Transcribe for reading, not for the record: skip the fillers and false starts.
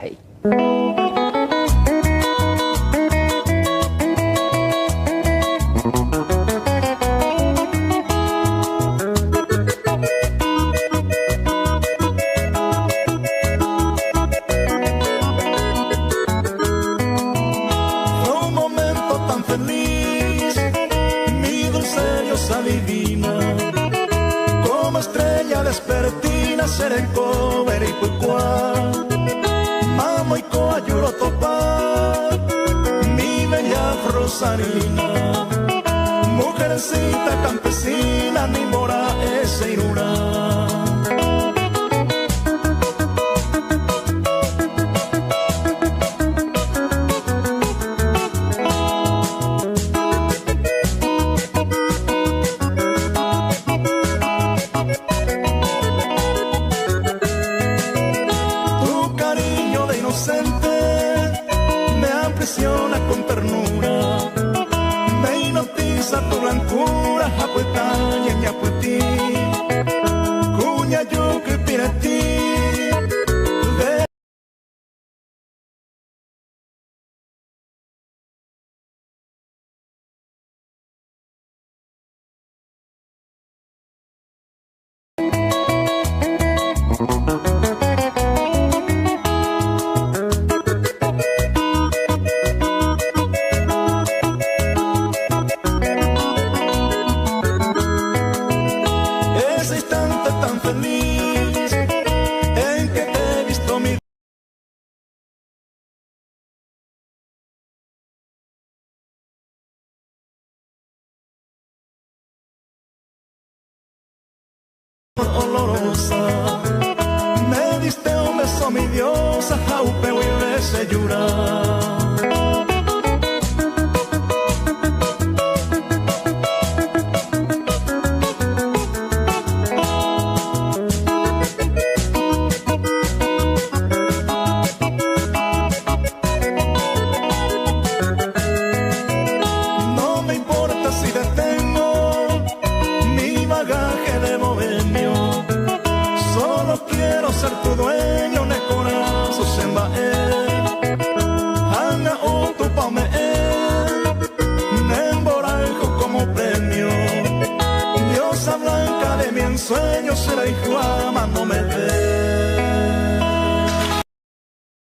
Hey. Un momento tan feliz, mi dulce diosa divina, como estrella despertina, seré cover y puicua, mamo y coayuro topar, mi bella Rosarina, mujercita campesina, ni mora ese irura. Me aprisiona con ternura, me hipnotiza tu blancura, Japuetá y Ñapuetí, Cuña Yuki Piretí. Ese instante tan feliz en que te he visto mi olorosa, me diste un beso mi diosa, Jaupe y se llorar. No me importa si detengo mi bagaje de bohemio, solo quiero ser tu dueño, ne corazón sembaer, hanga o tu pame, ne emborrajo como premio, diosa blanca de mi ensueño, será hijo amándome.